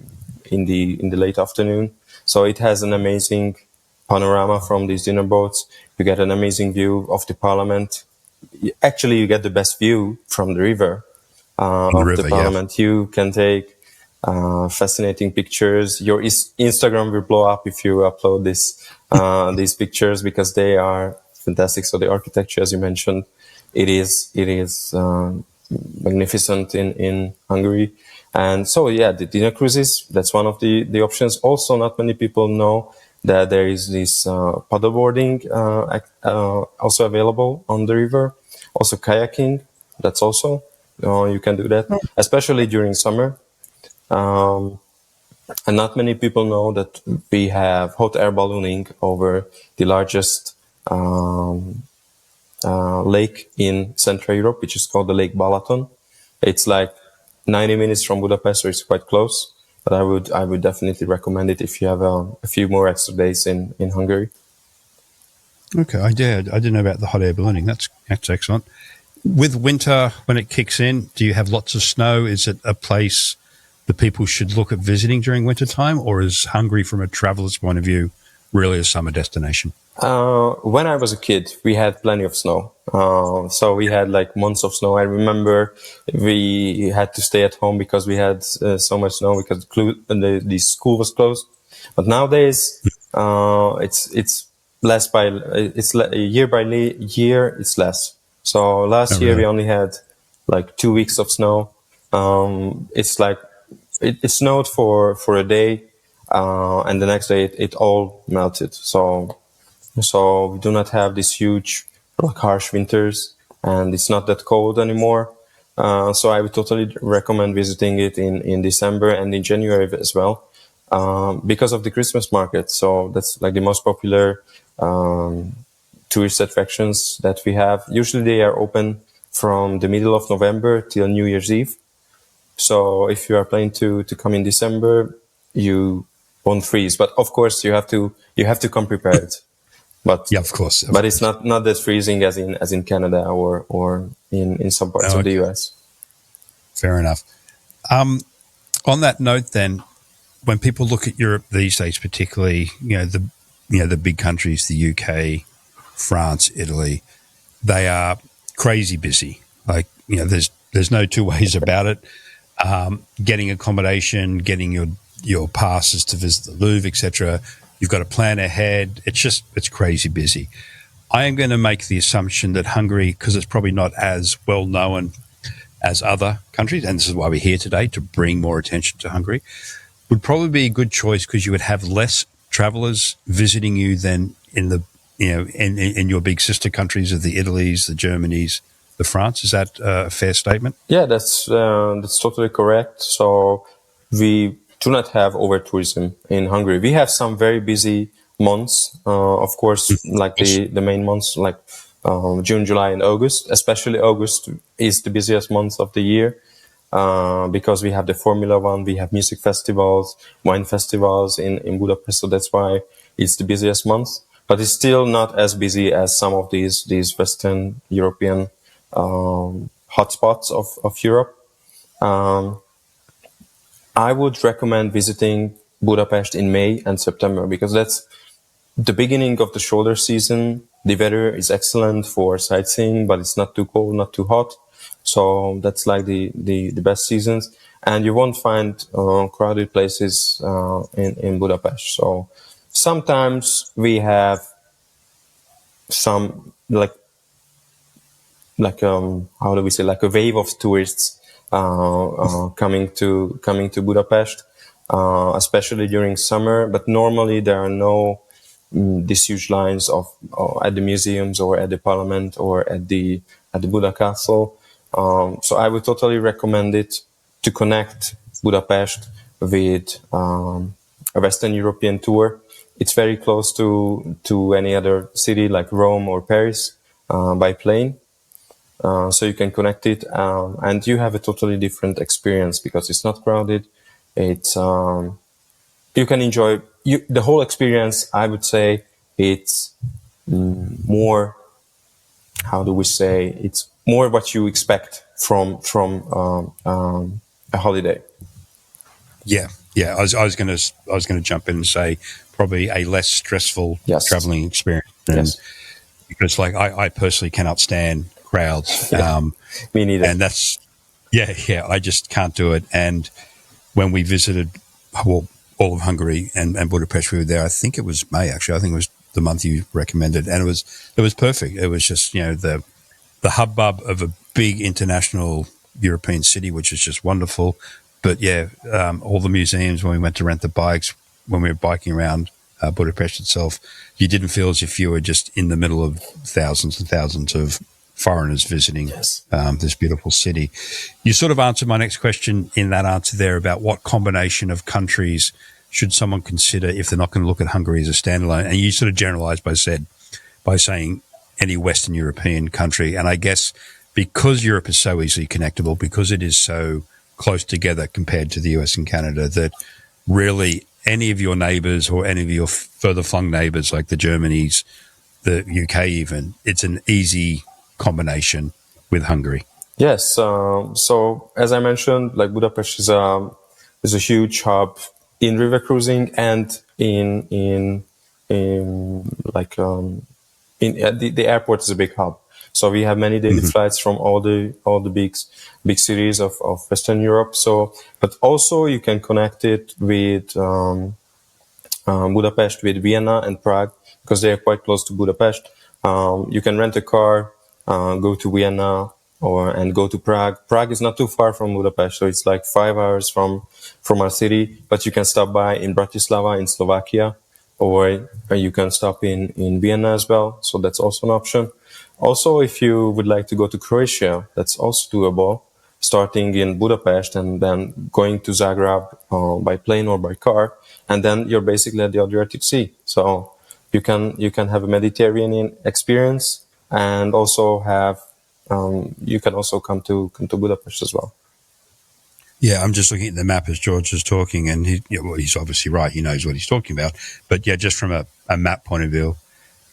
the late afternoon. So it has an amazing panorama from these dinner boats. You get an amazing view of the Parliament. Actually, you get the best view from the river. The Parliament. Yeah. You can take fascinating pictures. Your Instagram will blow up if you upload these pictures, because they are fantastic. So the architecture, as you mentioned, it is magnificent in Hungary. And so, yeah, the dinner cruises, that's one of the options. Also, not many people know that there is this paddleboarding also available on the river. Also kayaking, that's also, you can do that, especially during summer. And not many people know that we have hot air ballooning over the largest lake in Central Europe, which is called the Lake Balaton. It's like 90 minutes from Budapest, so it's quite close. But I would definitely recommend it if you have a few more extra days in Hungary. Okay, I didn't know about the hot air ballooning. That's excellent. With winter, when it kicks in, do you have lots of snow? Is it a place that people should look at visiting during winter time, or is Hungary, from a traveler's point of view, really a summer destination? When I was a kid, we had plenty of snow. So we had like months of snow. I remember we had to stay at home because we had so much snow because the school was closed. But nowadays, it's less by year by year. It's less. So Oh, last year we really? only had like 2 weeks of snow. It's like it snowed for a day, and the next day it all melted. So we do not have these huge, like harsh winters, and it's not that cold anymore. So I would totally recommend visiting it in December and in January as well, because of the Christmas market. So that's like the most popular tourist attractions that we have. Usually they are open from the middle of November till New Year's Eve. So if you are planning to come in December, you won't freeze. But of course you have to come prepared. But Yeah, of course. but it's not that freezing as in Canada or in some parts Oh, of the okay. US. Fair enough. On that note, then, when people look at Europe these days, particularly the big countries, the UK, France, Italy, they are crazy busy. Like there's no two ways about it. Getting accommodation, getting your passes to visit the Louvre, etc. You've got to plan ahead. It's crazy busy. I am going to make the assumption that Hungary, because it's probably not as well known as other countries, and this is why we're here today to bring more attention to Hungary, would probably be a good choice because you would have less travelers visiting you than in the in your big sister countries of the Italies, the Germanys, the France. Is that a fair statement? Yeah, that's totally correct. So we do not have over tourism in Hungary. We have some very busy months, of course, like Yes. the main months like June, July, and August. Especially August is the busiest month of the year. Because we have the Formula One, we have music festivals, wine festivals in Budapest, so that's why it's the busiest month. But it's still not as busy as some of these Western European hotspots of Europe. Um, I would recommend visiting Budapest in May and September because that's the beginning of the shoulder season. The weather is excellent for sightseeing, but it's not too cold, not too hot. So that's like the best seasons. And you won't find crowded places in Budapest. So sometimes we have some how do we say, like a wave of tourists coming to Budapest, especially during summer. But normally there are no these huge lines of at the museums or at the parliament or at the Buda Castle. So I would totally recommend it to connect Budapest with a Western European tour. It's very close to any other city like Rome or Paris by plane. So you can connect it, and you have a totally different experience because it's not crowded. It's you can enjoy the whole experience. I would say it's more. How do we say? It's more what you expect from a holiday. Yeah, yeah. I was going to jump in and say probably a less stressful Yes, traveling experience than yes, because like I personally cannot stand crowds, yeah. Me neither. and that's yeah. I just can't do it. And when we visited, well, all of Hungary and Budapest, we were there. I think it was May actually. I think it was the month you recommended, and it was perfect. It was just the hubbub of a big international European city, which is just wonderful. But yeah, all the museums, when we went to rent the bikes, when we were biking around Budapest itself, you didn't feel as if you were just in the middle of thousands and thousands of foreigners visiting Yes. this beautiful city. You sort of answered my next question in that answer there about what combination of countries should someone consider if they're not going to look at Hungary as a standalone. And you sort of generalized by saying any Western European country. And I guess because Europe is so easily connectable, because it is so close together compared to the US and Canada, that really any of your neighbors or any of your further flung neighbors, like the Germanys, the UK even, it's an easy combination with Hungary. Yes. So as I mentioned, like Budapest is a huge hub in river cruising and in like the airport is a big hub. So we have many daily flights from all the big cities of Western Europe. So, but also you can connect it with Budapest, with Vienna and Prague, because they are quite close to Budapest. You can rent a car, go to Vienna, and go to Prague. Prague is not too far from Budapest, so it's like 5 hours from our city. But you can stop by in Bratislava in Slovakia, or you can stop in Vienna as well. So that's also an option. Also, if you would like to go to Croatia, that's also doable, starting in Budapest and then going to Zagreb by plane or by car, and then you're basically at the Adriatic Sea. So you can have a Mediterranean experience, and also have you can also come to Budapest as well. Yeah, I'm just looking at the map as George is talking, and he's obviously right. He knows what he's talking about. But yeah, just from a map point of view,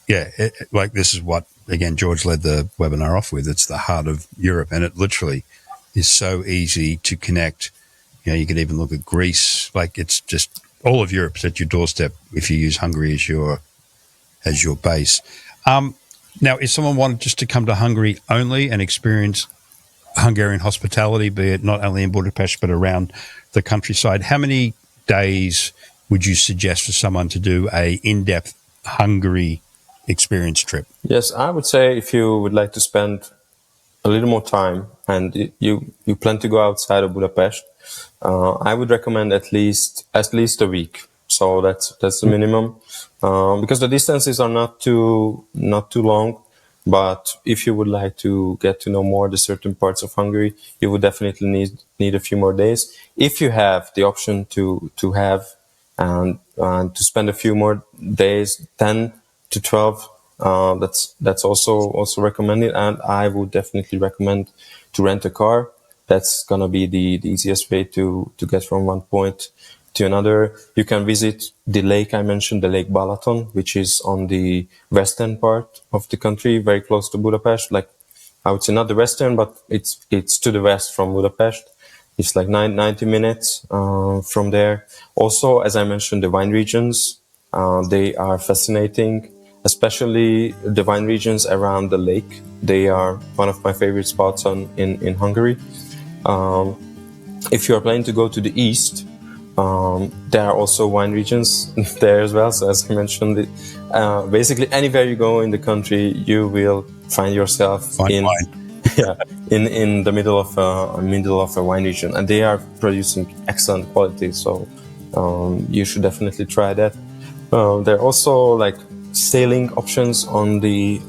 yeah, like this is what, again, George led the webinar off with. It's the heart of Europe, and it literally is so easy to connect. You could even look at Greece. Like, it's just all of Europe's at your doorstep if you use Hungary as your base. Now, if someone wanted just to come to Hungary only and experience Hungarian hospitality, be it not only in Budapest but around the countryside, how many days would you suggest for someone to do a in-depth Hungary experience trip? Yes, I would say if you would like to spend a little more time and you plan to go outside of Budapest, I would recommend at least a week. So that's the minimum, because the distances are not too long. But if you would like to get to know more the certain parts of Hungary, you would definitely need a few more days. If you have the option to have and to spend a few more days, 10 to 12, that's also recommended. And I would definitely recommend to rent a car. That's gonna be the easiest way to get from one point to another. You can visit the lake I mentioned, the Lake Balaton, which is on the western part of the country, very close to Budapest. Like, I would say not the western, but it's to the west from Budapest. It's like 90 minutes from there. Also, as I mentioned, the wine regions, they are fascinating, especially the wine regions around the lake. They are one of my favorite spots in Hungary. If you are planning to go to the east, there are also wine regions there as well. So as I mentioned, basically anywhere you go in the country, you will find yourself in the middle of a wine region, and they are producing excellent quality. So you should definitely try that. There are also like sailing options on the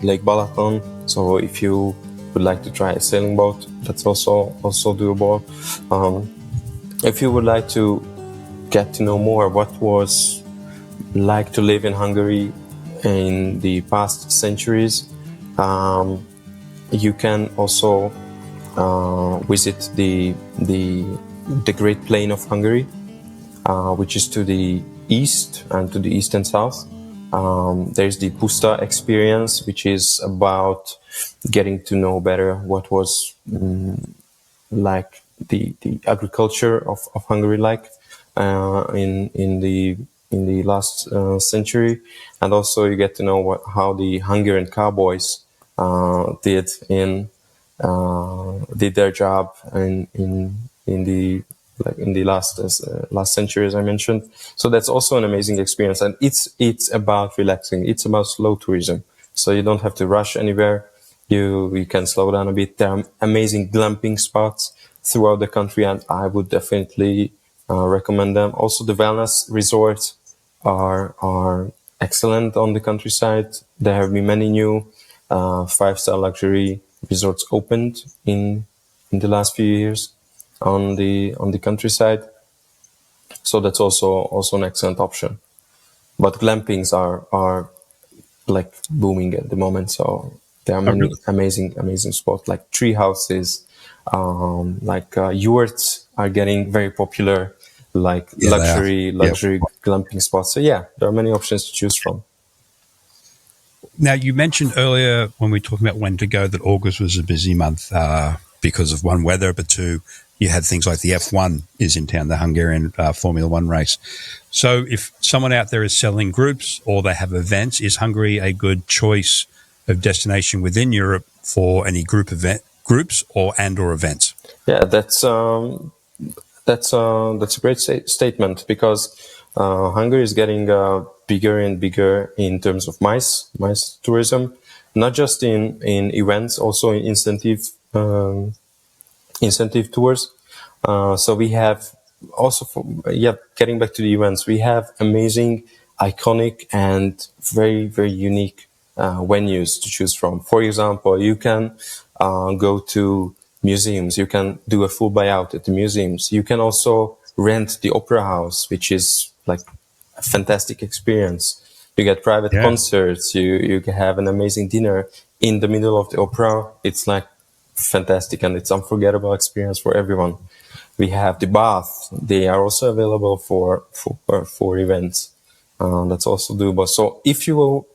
Lake Balaton. So if you would like to try a sailing boat, that's also doable. If you would like to get to know more what was like to live in Hungary in the past centuries, you can also visit the Great Plain of Hungary, which is to the east and to the east and south. There's the Puszta experience, which is about getting to know better what was like the agriculture of Hungary, like in the last century, and also you get to know how the Hungarian cowboys did their job in the last century, as I mentioned. So that's also an amazing experience, and it's about relaxing. It's about slow tourism, so you don't have to rush anywhere. You can slow down a bit. There are amazing glamping spots throughout the country, and I would definitely recommend them. Also, the wellness resorts are excellent on the countryside. There have been many new 5-star luxury resorts opened in the last few years on the countryside. So that's also an excellent option. But glampings are like booming at the moment. So there are many amazing spots, like tree houses, yurts are getting very popular, like luxury glamping spots. So yeah, there are many options to choose from. Now, you mentioned earlier when we were talking about when to go that August was a busy month because of one, weather, but two, you had things like the F1 is in town, the Hungarian Formula One race. So if someone out there is selling groups or they have events, is Hungary a good choice of destination within Europe for any groups or events? Yeah, that's a great statement, because Hungary is getting bigger and bigger in terms of MICE tourism, not just in events, also in incentive tours. So we have also, getting back to the events, we have amazing, iconic, and very, very unique venues to choose from. For example, you can go to museums. You can do a full buyout at the museums. You can also rent the opera house, which is like a fantastic experience. You get private concerts. You can have an amazing dinner in the middle of the opera. It's like fantastic, and it's unforgettable experience for everyone. We have the bath. They are also available for events. That's also doable. So if you will,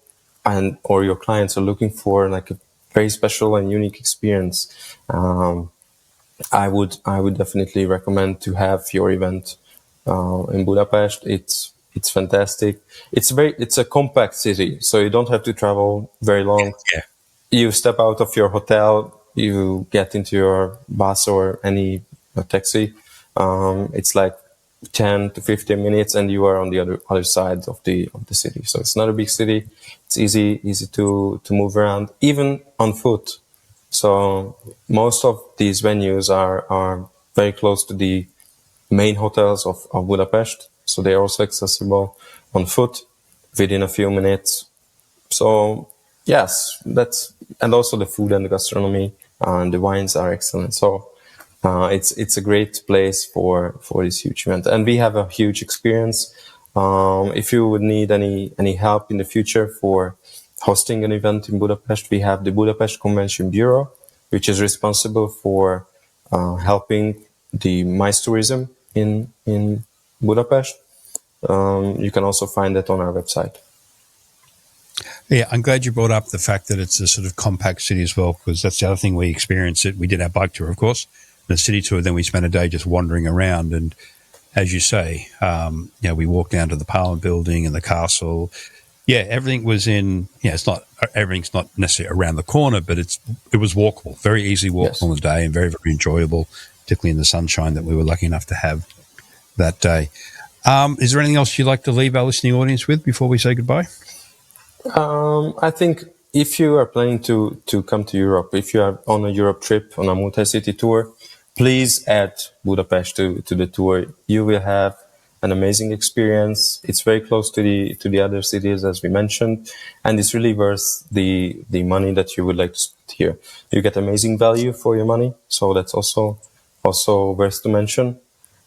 or your clients are looking for like a very special and unique experience, I would definitely recommend to have your event in Budapest. It's fantastic. It's a compact city, so you don't have to travel very long. Yeah. You step out of your hotel, you get into your bus or any taxi. It's like 10 to 15 minutes, and you are on the other side of the city. So it's not a big city. It's easy to move around, even on foot. So most of these venues are very close to the main hotels of Budapest. So they are also accessible on foot within a few minutes. So yes, and also the food and the gastronomy and the wines are excellent. So it's a great place for this huge event, and we have a huge experience. If you would need any help in the future for hosting an event in Budapest, we have the Budapest Convention Bureau, which is responsible for helping the MICE tourism in Budapest. You can also find that on our website. Yeah, I'm glad you brought up the fact that it's a sort of compact city as well, because that's the other thing we experienced. We did our bike tour, of course, the city tour. Then we spent a day just wandering around, and as you say, we walked down to the Parliament building and the castle. Yeah, everything was in. Yeah, everything's not necessarily around the corner, but it was walkable, very easy walk on the day, and very, very enjoyable, particularly in the sunshine that we were lucky enough to have that day. Is there anything else you'd like to leave our listening audience with before we say goodbye? I think if you are planning to come to Europe, if you are on a Europe trip, on a multi-city tour, please add Budapest to the tour. You will have an amazing experience. It's very close to the other cities, as we mentioned, and it's really worth the money that you would like to spend here. You get amazing value for your money, so that's also worth to mention.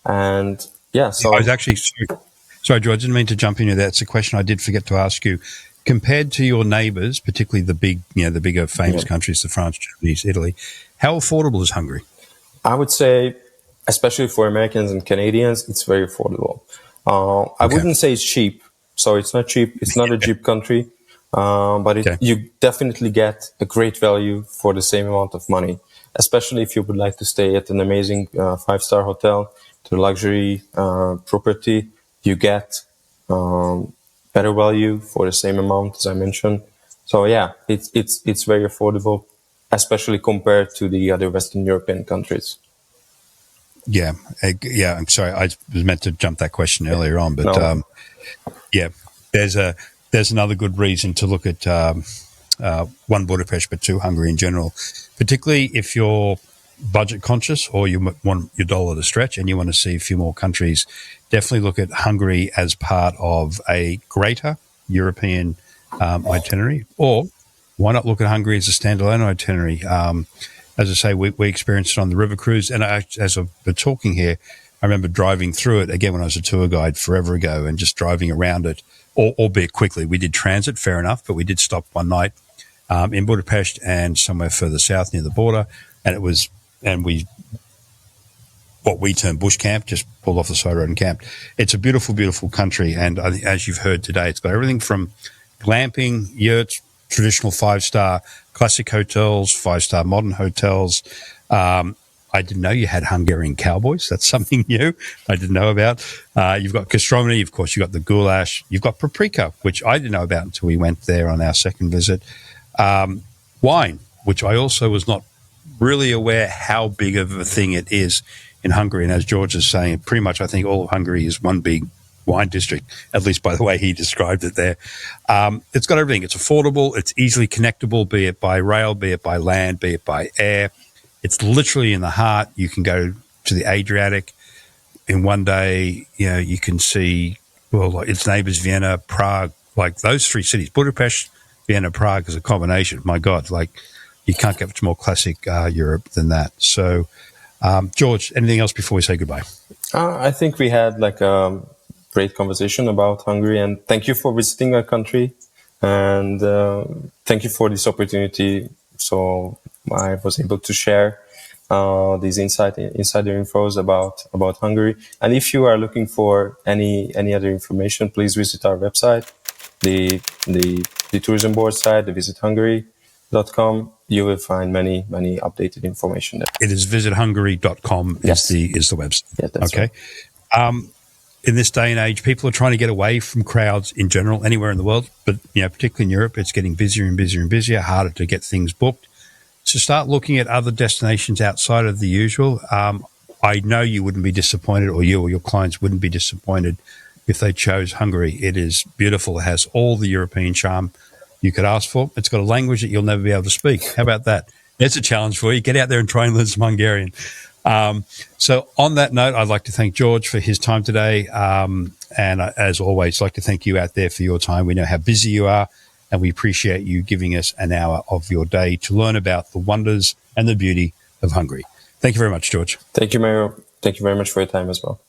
And so I was actually sorry, George, I didn't mean to jump into that. It's a question I did forget to ask you. Compared to your neighbours, particularly the bigger famous countries, the France, Germany, Italy, how affordable is Hungary? I would say, especially for Americans and Canadians, it's very affordable. I wouldn't say it's cheap. So it's not cheap. It's not a cheap country, but you definitely get a great value for the same amount of money, especially if you would like to stay at an amazing 5-star hotel, to luxury property. You get better value for the same amount, as I mentioned. So it's very affordable, especially compared to the other Western European countries. Yeah. I'm sorry, I was meant to jump that question earlier on, but there's another good reason to look at one, Budapest, but two, Hungary in general, particularly if you're budget conscious or you want your dollar to stretch and you want to see a few more countries. Definitely look at Hungary as part of a greater European itinerary, or why not look at Hungary as a standalone itinerary? As I say, we experienced it on the river cruise, and as we're talking here, I remember driving through it again when I was a tour guide forever ago, and just driving around it, albeit quickly. We did transit, fair enough, but we did stop one night in Budapest and somewhere further south near the border, and what we term bush camp, just pulled off the side road and camped. It's a beautiful, beautiful country, and as you've heard today, it's got everything from glamping, yurts, traditional 5-star classic hotels, 5-star modern hotels, I didn't know you had Hungarian cowboys. That's something new I didn't know about. You've got gastronomy, of course. You've got the goulash. You've got paprika, which I didn't know about until we went there on our second visit. Wine, which I also was not really aware how big of a thing it is in Hungary. And as George is saying, pretty much I think all of Hungary is one big wine district, at least by the way he described it there. It's got everything. It's affordable. It's easily connectable, be it by rail, be it by land, be it by air. It's literally in the heart. You can go to the Adriatic in one day. You know, you can see, well, like its neighbors, Vienna, Prague, like those three cities, Budapest, Vienna, Prague is a combination. My God, like you can't get much more classic Europe than that. So, George, anything else before we say goodbye? I think we had like a great conversation about Hungary, and thank you for visiting our country, and thank you for this opportunity. So I was able to share these insider infos about Hungary. And if you are looking for any other information, please visit our website, the tourism board site, the visithungary.com. You will find many updated information there. It is visithungary.com Yes. is the website. Yeah, that's okay. Right. In this day and age, people are trying to get away from crowds in general, anywhere in the world, but particularly in Europe, it's getting busier and busier and busier, harder to get things booked. So start looking at other destinations outside of the usual. I know you wouldn't be disappointed, or you or your clients wouldn't be disappointed if they chose Hungary. It is beautiful. It has all the European charm you could ask for. It's got a language that you'll never be able to speak. How about that? It's a challenge for you. Get out there and try and learn some Hungarian. So on that note, I'd like to thank George for his time today. And as always, I'd like to thank you out there for your time. We know how busy you are, and we appreciate you giving us an hour of your day to learn about the wonders and the beauty of Hungary. Thank you very much, George. Thank you, Mario. Thank you very much for your time as well.